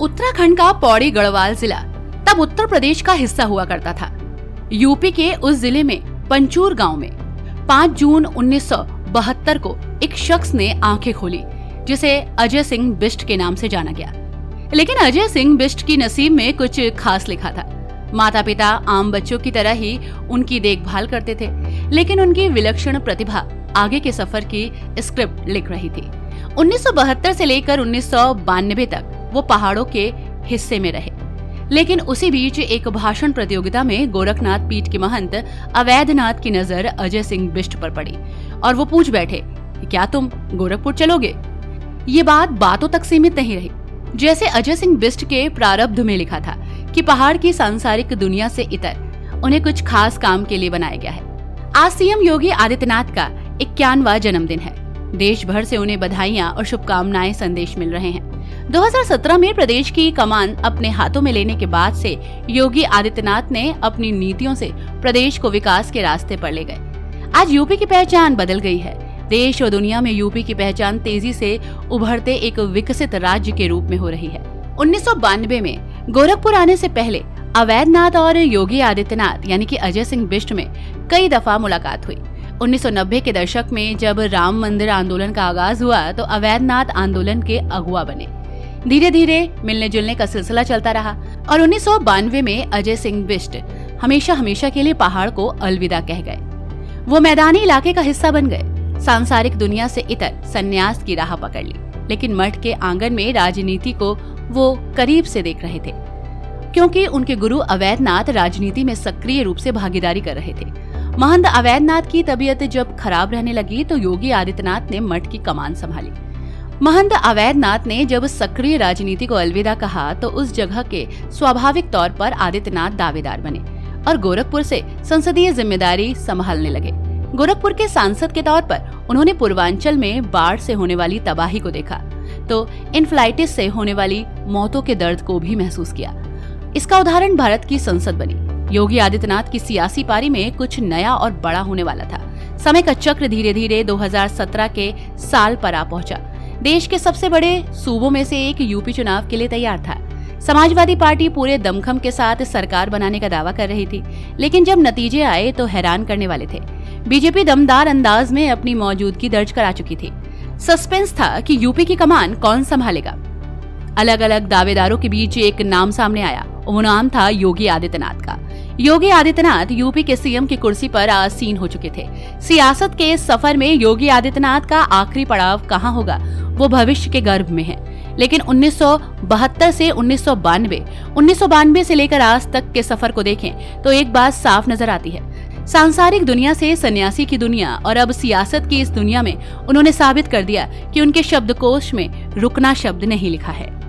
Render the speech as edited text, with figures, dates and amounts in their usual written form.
उत्तराखंड का पौड़ी गढ़वाल जिला तब उत्तर प्रदेश का हिस्सा हुआ करता था। यूपी के उस जिले में पंचूर गांव में 5 जून 1972 को एक शख्स ने आंखें खोली जिसे अजय सिंह बिष्ट के नाम से जाना गया। लेकिन अजय सिंह बिष्ट की नसीब में कुछ खास लिखा था। माता पिता आम बच्चों की तरह ही उनकी देखभाल करते थे, लेकिन उनकी विलक्षण प्रतिभा आगे के सफर की स्क्रिप्ट लिख रही थी। 1972 से लेकर 1992 तक वो पहाड़ों के हिस्से में रहे, लेकिन उसी बीच एक भाषण प्रतियोगिता में गोरखनाथ पीठ के महंत अवैधनाथ की नजर अजय सिंह बिष्ट पर पड़ी और वो पूछ बैठे, क्या तुम गोरखपुर चलोगे? ये बात बातों तक सीमित नहीं रही। जैसे अजय सिंह बिष्ट के प्रारब्ध में लिखा था कि पहाड़ की सांसारिक दुनिया से इतर उन्हें कुछ खास काम के लिए बनाया गया है। आज सीएम योगी आदित्यनाथ का 51वां जन्मदिन है। देश भर से उन्हें बधाइयां और शुभकामनाएं संदेश मिल रहे हैं। 2017 में प्रदेश की कमान अपने हाथों में लेने के बाद से योगी आदित्यनाथ ने अपनी नीतियों से प्रदेश को विकास के रास्ते पर ले गए। आज यूपी की पहचान बदल गई है। देश और दुनिया में यूपी की पहचान तेजी से उभरते एक विकसित राज्य के रूप में हो रही है। 1992 में गोरखपुर आने से पहले अवैधनाथ और योगी आदित्यनाथ यानी कि अजय सिंह बिष्ट में कई दफा मुलाकात हुई। 1990 के दशक में जब राम मंदिर आंदोलन का आगाज हुआ तो अवैधनाथ आंदोलन के अगुवा बने। धीरे धीरे मिलने जुलने का सिलसिला चलता रहा और 1992 में अजय सिंह बिष्ट हमेशा हमेशा के लिए पहाड़ को अलविदा कह गए। वो मैदानी इलाके का हिस्सा बन गए, सांसारिक दुनिया से इतर संन्यास की राह पकड़ ली। लेकिन मठ के आंगन में राजनीति को वो करीब से देख रहे थे, क्योंकि उनके गुरु अवैधनाथ राजनीति में सक्रिय रूप से भागीदारी कर रहे थे। महंत अवैधनाथ की तबीयत जब खराब रहने लगी तो योगी आदित्यनाथ ने मठ की कमान संभाली। महंत अवैधनाथ ने जब सक्रिय राजनीति को अलविदा कहा तो उस जगह के स्वाभाविक तौर पर आदित्यनाथ दावेदार बने और गोरखपुर से संसदीय जिम्मेदारी संभालने लगे। गोरखपुर के सांसद के तौर पर उन्होंने पूर्वांचल में बाढ़ से होने वाली तबाही को देखा तो इन्फ्लाइटिस से होने वाली मौतों के दर्द को भी महसूस किया। इसका उदाहरण भारत की संसद बनी। योगी आदित्यनाथ की सियासी पारी में कुछ नया और बड़ा होने वाला था। समय का चक्र धीरे धीरे 2017 के साल पर आ पहुंचा। देश के सबसे बड़े सूबों में से एक यूपी चुनाव के लिए तैयार था। समाजवादी पार्टी पूरे दमखम के साथ सरकार बनाने का दावा कर रही थी, लेकिन जब नतीजे आए तो हैरान करने वाले थे। बीजेपी दमदार अंदाज में अपनी मौजूदगी दर्ज करा चुकी थी। सस्पेंस था कि यूपी की कमान कौन संभालेगा। अलग अलग दावेदारों के बीच एक नाम सामने आया। वो नाम था योगी आदित्यनाथ का। योगी आदित्यनाथ यूपी के सीएम की कुर्सी पर आसीन हो चुके थे। सियासत के इस सफर में योगी आदित्यनाथ का आखिरी पड़ाव कहाँ होगा वो भविष्य के गर्भ में है। लेकिन 1972 से 1992 से लेकर आज तक के सफर को देखें तो एक बात साफ नजर आती है। सांसारिक दुनिया से सन्यासी की दुनिया और अब सियासत की इस दुनिया में उन्होंने साबित कर दिया कि उनके शब्दकोश में रुकना शब्द नहीं लिखा है।